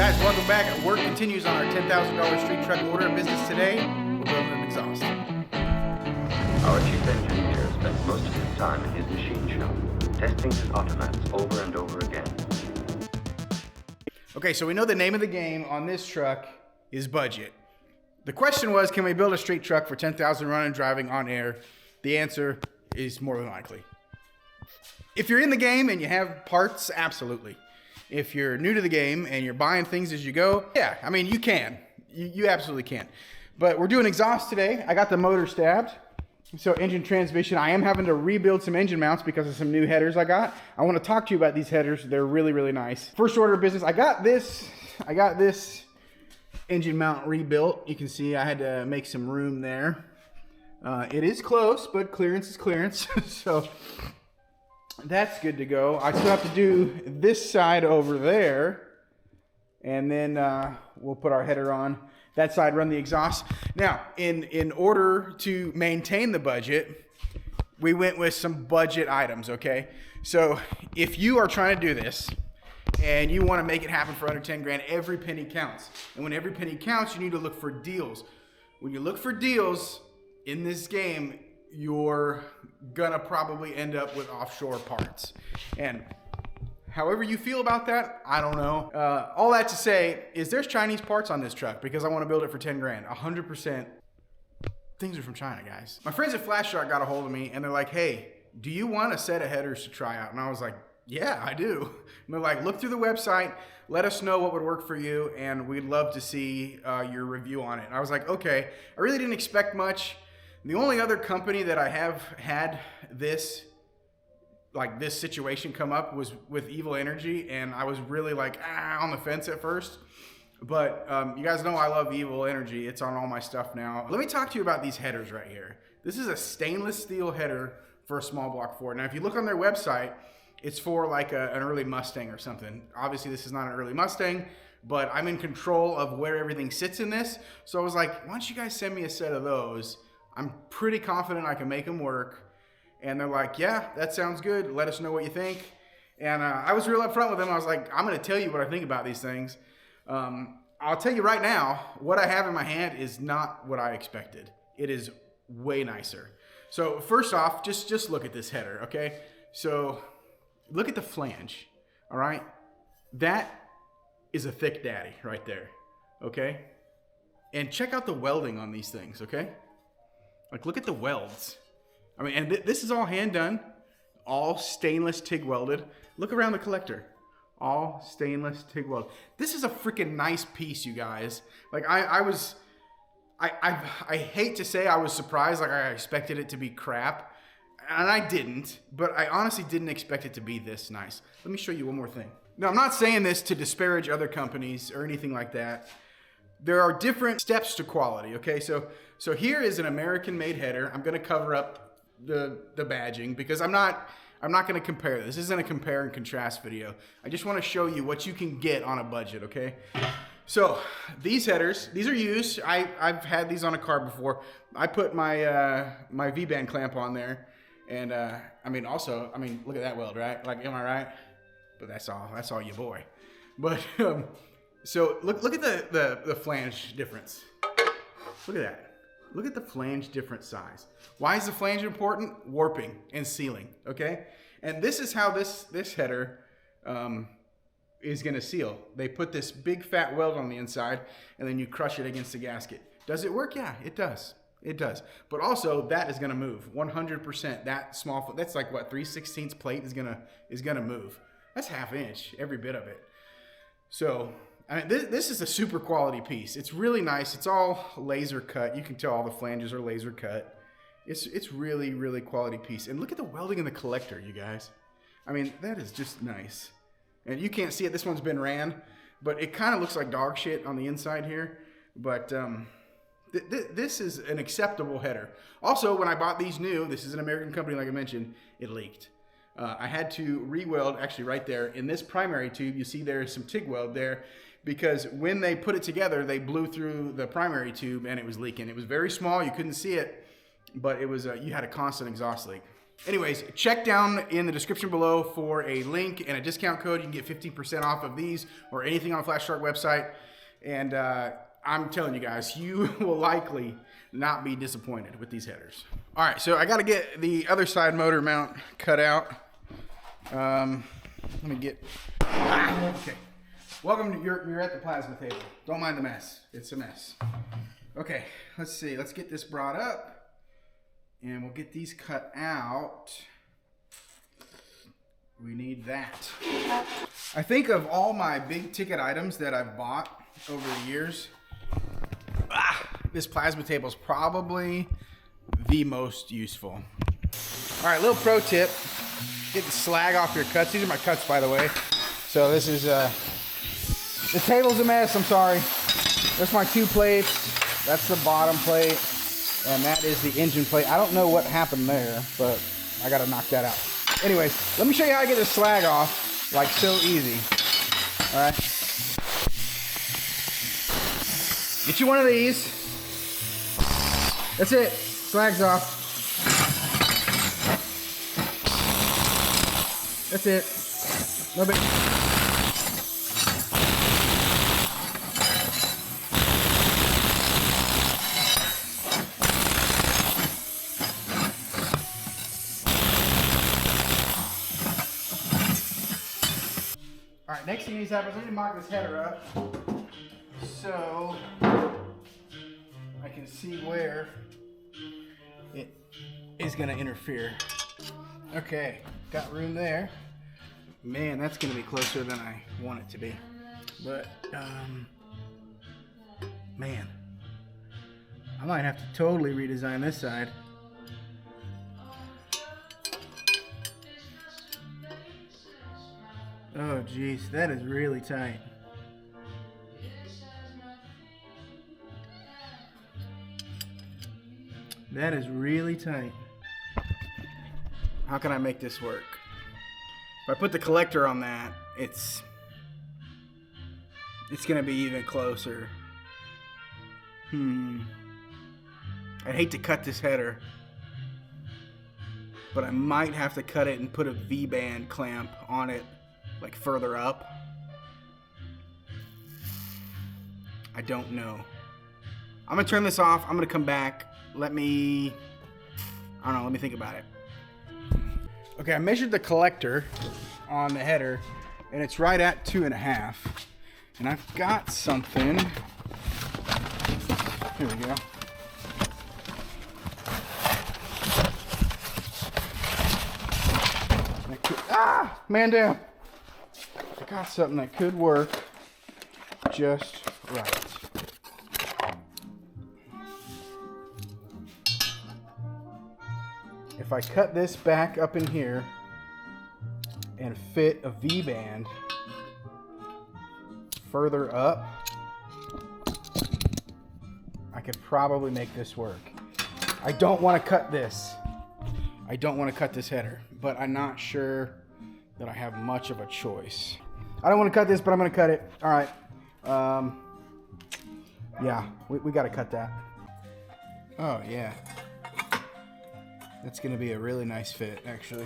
Guys, welcome back. Work continues on our $10,000 street truck order of business today. We're building an exhaust. Our chief engineer spent most of his time in his machine shop, testing his automats over and over again. Okay, so we know the name of the game on this truck is budget. The question was, can we build a street truck for $10,000 running, driving on air? The answer is more than likely. If you're in the game and you have parts, absolutely. If you're new to the game and you're buying things as you go, yeah, I mean, you can. You absolutely can. But we're doing exhaust today. I got the motor stabbed. So engine transmission, I am having to rebuild some engine mounts because of some new headers I got. I want to talk to you about these headers. They're really, really nice. First order of business, I got this engine mount rebuilt. You can see I had to make some room there. It is close, but clearance is clearance. So that's good to go. I still have to do this side over there, and then we'll put our header on that side, run the exhaust. Now, in order to maintain the budget, we went with some budget items, okay? So if you are trying to do this and you want to make it happen for under 10 grand, every penny counts. And when every penny counts, you need to look for deals. When you look for deals in this game, you're gonna probably end up with offshore parts. And however you feel about that, I don't know. All that to say is there's Chinese parts on this truck because I want to build it for 10 grand. 100% things are from China, guys. My friends at Flash Shark got a hold of me and they're like, hey, do you want a set of headers to try out? And I was like, yeah, I do. And they're like, look through the website, let us know what would work for you, and we'd love to see your review on it. And I was like, okay. I really didn't expect much. The only other company that I have had this situation come up was with Evil Energy, and I was really like on the fence at first. But you guys know I love Evil Energy. It's on all my stuff now. Let me talk to you about these headers right here. This is a stainless steel header for a small block Ford. Now, if you look on their website, it's for like an early Mustang or something. Obviously, this is not an early Mustang, but I'm in control of where everything sits in this. So I was like, why don't you guys send me a set of those? I'm pretty confident I can make them work. And they're like, yeah, that sounds good. Let us know what you think. And I was real upfront with them. I was like, I'm going to tell you what I think about these things. I'll tell you right now, what I have in my hand is not what I expected. It is way nicer. So first off, just look at this header, okay? So look at the flange, all right? That is a thick daddy right there, okay? And check out the welding on these things, okay? Like, look at the welds. I mean, and this is all hand done, all stainless TIG welded. Look around the collector, all stainless TIG welded. This is a freaking nice piece, you guys. Like, I hate to say I was surprised, like I expected it to be crap, and I didn't, but I honestly didn't expect it to be this nice. Let me show you one more thing. Now, I'm not saying this to disparage other companies or anything like that. There are different steps to quality, okay? So here is an American-made header. I'm gonna cover up the badging because I'm not gonna compare this. This isn't a compare and contrast video. I just wanna show you what you can get on a budget, okay? So these headers, these are used. I've had these on a car before. I put my my V-band clamp on there, and I mean, look at that weld, right? Like, am I right? But that's all your boy. But so look at the flange difference. Look at that. Look at the flange different size. Why is the flange important? Warping and sealing, okay? And this is how this header is gonna seal. They put this big fat weld on the inside and then you crush it against the gasket. Does it work? Yeah, it does. It does. But also that is gonna move 100%. That small, that's like what, 3/16 plate is gonna move. That's ½ inch, every bit of it. So, I mean, this is a super quality piece. It's really nice. It's all laser cut. You can tell all the flanges are laser cut. It's really, really quality piece. And look at the welding in the collector, you guys. I mean, that is just nice. And you can't see it. This one's been ran, but it kind of looks like dog shit on the inside here. But this is an acceptable header. Also, when I bought these new, this is an American company, like I mentioned, it leaked. I had to re-weld, actually right there, in this primary tube. You see there's some TIG weld there because when they put it together, they blew through the primary tube and it was leaking. It was very small, you couldn't see it, but it was you had a constant exhaust leak. Anyways, check down in the description below for a link and a discount code. You can get 15% off of these or anything on the Flat Shark website. And I'm telling you guys, you will likely not be disappointed with these headers. All right, so I got to get the other side motor mount cut out. Let me get... okay. Welcome to... You're at the plasma table. Don't mind the mess. It's a mess. Okay, let's see. Let's get this brought up. And we'll get these cut out. We need that. I think of all my big ticket items that I've bought over the years, this plasma table is probably the most useful. All right, little pro tip. Get the slag off your cuts. These are my cuts, by the way. So this is, the table's a mess, I'm sorry. There's my 2 plates. That's the bottom plate. And that is the engine plate. I don't know what happened there, but I gotta knock that out. Anyways, let me show you how I get this slag off, like so easy. All right. Get you one of these. That's it, slag's off. That's it, no big. All right, next thing needs to happen is I need to mock this header up so I can see where it is going to interfere. Okay, got room there. Man, that's going to be closer than I want it to be. But, man, I might have to totally redesign this side. Oh geez, that is really tight. That is really tight. How can I make this work? If I put the collector on that, it's gonna be even closer. I'd hate to cut this header, but I might have to cut it and put a V-band clamp on it, like further up. I don't know. I'm gonna turn this off. I'm gonna come back. Let me think about it. Okay, I measured the collector on the header and it's right at 2.5. And I've got something. Here we go. Man down. I got something that could work just right. If I cut this back up in here and fit a V-band further up, I could probably make this work. I don't want to cut this. I don't want to cut this header, but I'm not sure that I have much of a choice. I don't want to cut this, but I'm going to cut it. All right. Yeah, we got to cut that. Oh, yeah. That's going to be a really nice fit, actually.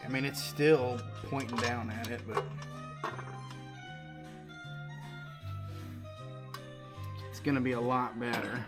I mean, it's still pointing down at it, but it's going to be a lot better.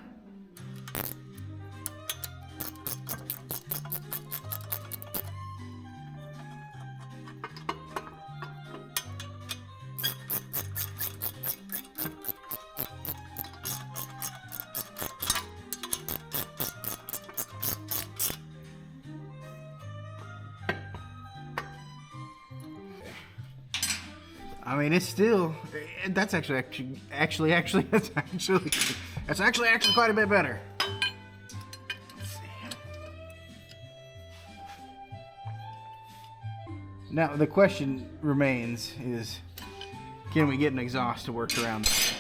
I mean, it's still, that's actually quite a bit better. Let's see. Now, the question remains is, can we get an exhaust to work around this?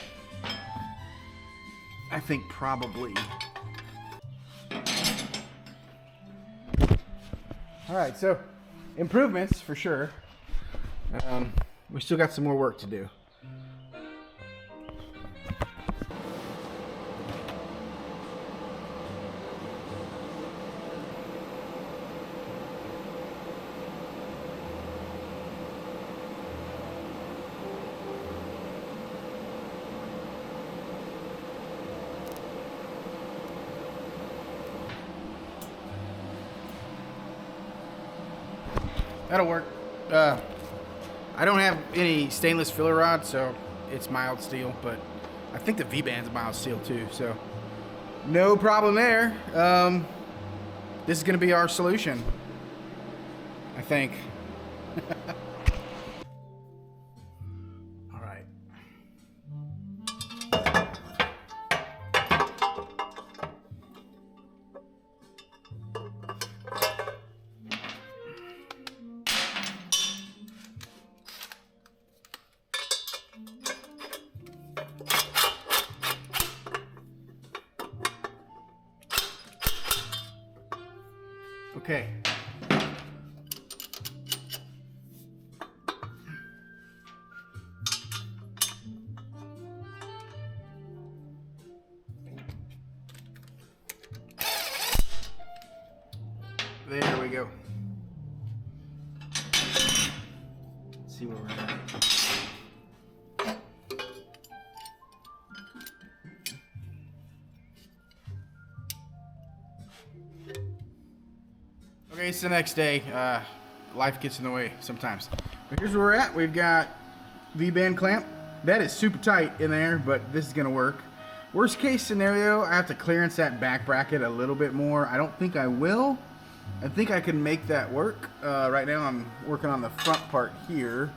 think probably. All right, so improvements for sure. We still got some more work to do. That'll work. I don't have any stainless filler rod, so it's mild steel, but I think the V-band's mild steel too, so no problem there. This is gonna be our solution, I think. All right. Okay. There we go. Let's see where we're at. Okay, it's the next day. Life gets in the way sometimes. But here's where we're at. We've got V-band clamp. That is super tight in there, but this is gonna work. Worst case scenario, I have to clearance that back bracket a little bit more. I don't think I will. I think I can make that work. Right now I'm working on the front part here.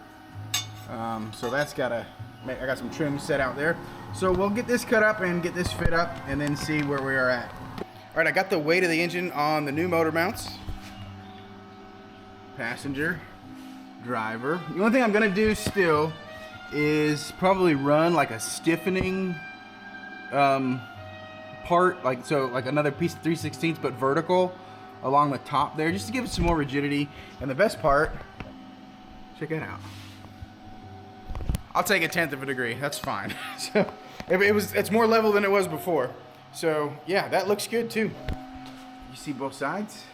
So that's I got some trim set out there. So we'll get this cut up and get this fit up and then see where we are at. All right, I got the weight of the engine on the new motor mounts. Passenger, driver. The only thing I'm gonna do still is probably run like a stiffening part, like another piece of 3/16 but vertical along the top there, just to give it some more rigidity. And the best part, check it out. I'll take 1/10 of a degree. That's fine. So it's more level than it was before. So yeah, that looks good too. You see both sides?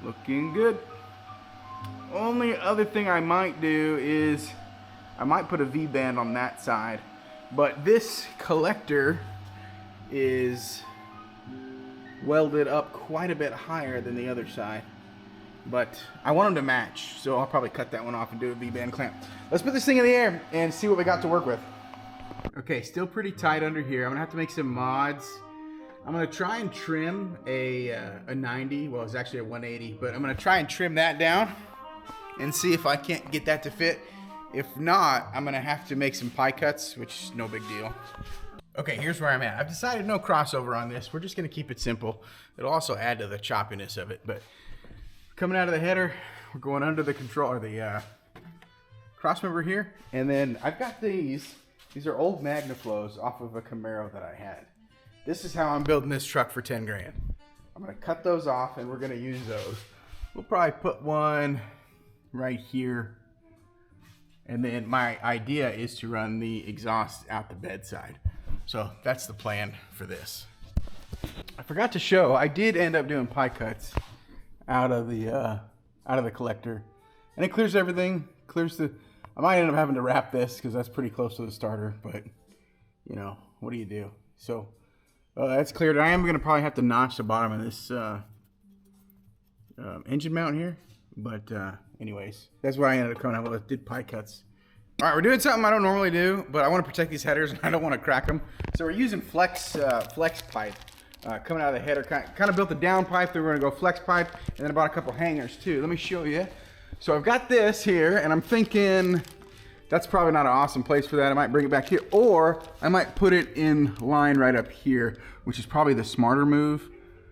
Looking good. Only other thing I might do is I might put a V-band on that side, but this collector is welded up quite a bit higher than the other side, but I want them to match, so I'll probably cut that one off and do a V-band clamp. Let's put this thing in the air and see what we got to work with. Okay, still pretty tight under here. I'm gonna have to make some mods. I'm gonna try and trim a 90, well it's actually a 180, but I'm gonna try and trim that down and see if I can't get that to fit. If not, I'm gonna have to make some pie cuts, which is no big deal. Okay, here's where I'm at. I've decided no crossover on this. We're just gonna keep it simple. It'll also add to the choppiness of it, but coming out of the header, we're going under the control, or the cross member here, and then I've got these are old MagnaFlows off of a Camaro that I had. This is how I'm building this truck for 10 grand. I'm gonna cut those off and we're gonna use those. We'll probably put one right here. And then my idea is to run the exhaust out the bedside. So that's the plan for this. I forgot to show, I did end up doing pie cuts out of the collector. And it clears everything, I might end up having to wrap this because that's pretty close to the starter, but you know, what do you do? So that's cleared. I am gonna probably have to notch the bottom of this engine mount here, but anyways, that's what I ended up coming up with. Did pie cuts. All right, we're doing something I don't normally do, but I want to protect these headers and I don't want to crack them. So we're using flex pipe coming out of the header. Kind of built a down pipe, then we're gonna go flex pipe, and then I bought a couple hangers too. Let me show you. So I've got this here, and I'm thinking that's probably not an awesome place for that. I might bring it back here, or I might put it in line right up here, which is probably the smarter move.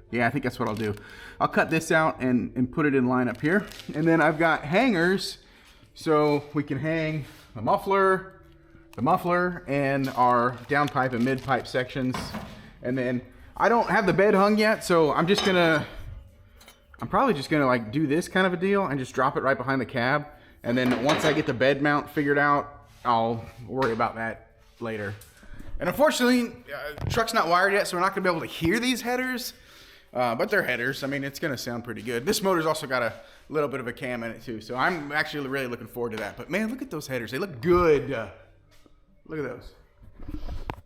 Yeah, I think that's what I'll do. I'll cut this out and put it in line up here. And then I've got hangers, so we can hang the muffler, and our downpipe and mid-pipe sections. And then I don't have the bed hung yet, so I'm probably just gonna like do this kind of a deal and just drop it right behind the cab. And then once I get the bed mount figured out, I'll worry about that later. And unfortunately, the truck's not wired yet, so we're not gonna be able to hear these headers. But they're headers. I mean, it's gonna sound pretty good. This motor's also got a little bit of a cam in it too, so I'm actually really looking forward to that. But man, look at those headers. They look good. Look at those.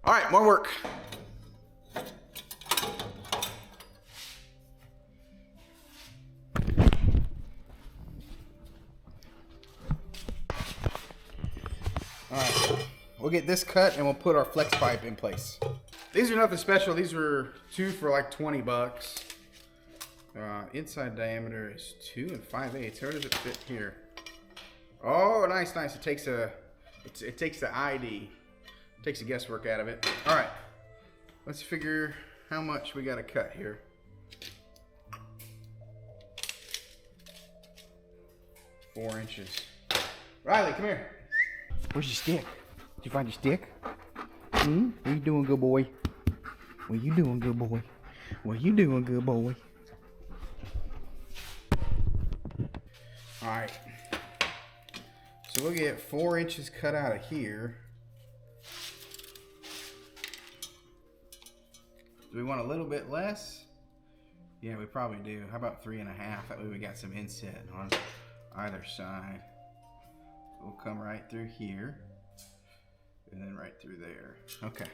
All right, more work. All right, we'll get this cut and we'll put our flex pipe in place. These are nothing special. These were 2 for like 20 bucks. Inside diameter is 2 5/8. How does it fit here? Oh, nice, nice. It takes the ID. Takes the guesswork out of it. All right, let's figure how much we got to cut here. Four inches. Riley, come here. Where's your stick? Did you find your stick? What you doing, good boy? What you doing, good boy? What you doing, good boy? All right. So we'll get 4 inches cut out of here. Do we want a little bit less? Yeah, we probably do. How about 3.5? That way we got some inset on either side. We'll come right through here and then right through there. Okay.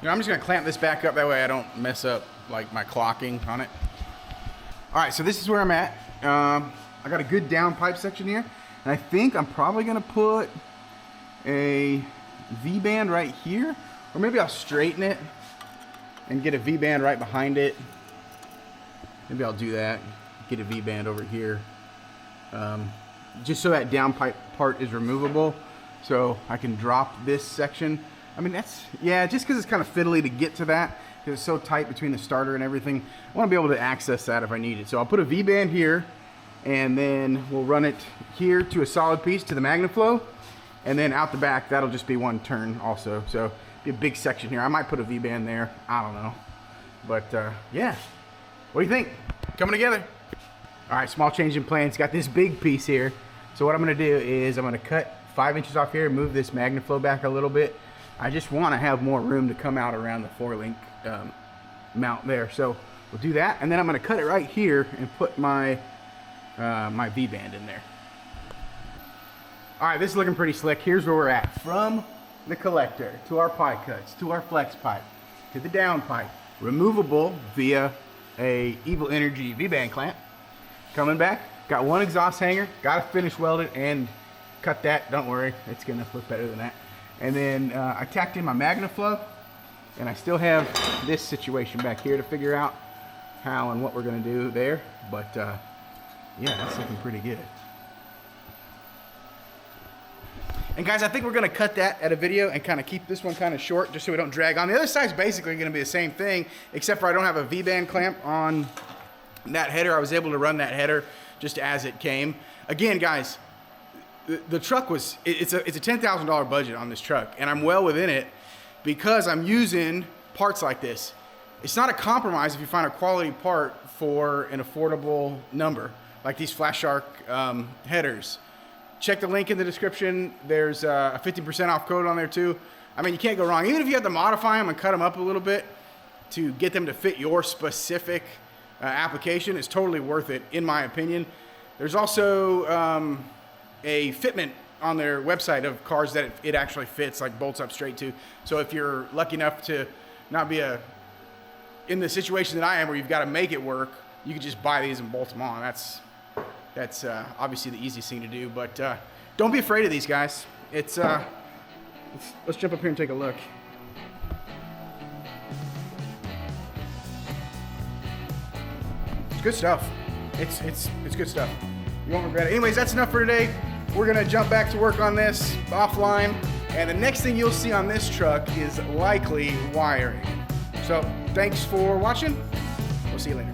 I'm just gonna clamp this back up, that way I don't mess up like my clocking on it. All right, so this is where I'm at. I got a good down pipe section here, and I think I'm probably gonna put a V-band right here, or maybe I'll straighten it and get a V-band right behind it. Maybe I'll do that, get a V-band over here, just so that down pipe part is removable, so I can drop this section. I mean, yeah, just because it's kind of fiddly to get to that, because it's so tight between the starter and everything. I want to be able to access that if I need it. So I'll put a V-band here, and then we'll run it here to a solid piece to the MagnaFlow, and then out the back, that'll just be one turn also. So be a big section here. I might put a V-band there. I don't know. But yeah, what do you think? Coming together. All right, small change in plans. Got this big piece here. So what I'm going to do is I'm going to cut 5 inches off here, move this MagnaFlow back a little bit. I just want to have more room to come out around the 4-link mount there. So we'll do that, and then I'm going to cut it right here and put my my V-band in there. All right, this is looking pretty slick. Here's where we're at. From the collector to our pie cuts, to our flex pipe, to the down pipe, removable via a Evil Energy V-band clamp. Coming back, got one exhaust hanger, got to finish weld it and cut that. Don't worry, it's going to look better than that. And then I tacked in my MagnaFlow, and I still have this situation back here to figure out how and what we're going to do there. But yeah, that's looking pretty good. And guys, I think we're going to cut that at a video and kind of keep this one kind of short just so we don't drag on. The other side's basically going to be the same thing, except for I don't have a V-band clamp on that header. I was able to run that header just as it came. Again, guys, the truck was, it's a $10,000 budget on this truck, and I'm well within it because I'm using parts like this. It's not a compromise if you find a quality part for an affordable number, like these Flash Shark headers. Check the link in the description. There's a 50% off code on there too. I mean, you can't go wrong. Even if you have to modify them and cut them up a little bit to get them to fit your specific application, it's totally worth it, in my opinion. There's also a fitment on their website of cars that it actually fits, like bolts up straight to. So if you're lucky enough to not be in the situation that I am where you've got to make it work, you can just buy these and bolt them on. That's obviously the easiest thing to do, but don't be afraid of these guys. Let's jump up here and take a look. It's good stuff. It's good stuff. You won't regret it. Anyways, that's enough for today. We're gonna jump back to work on this offline. And the next thing you'll see on this truck is likely wiring. So thanks for watching. We'll see you later.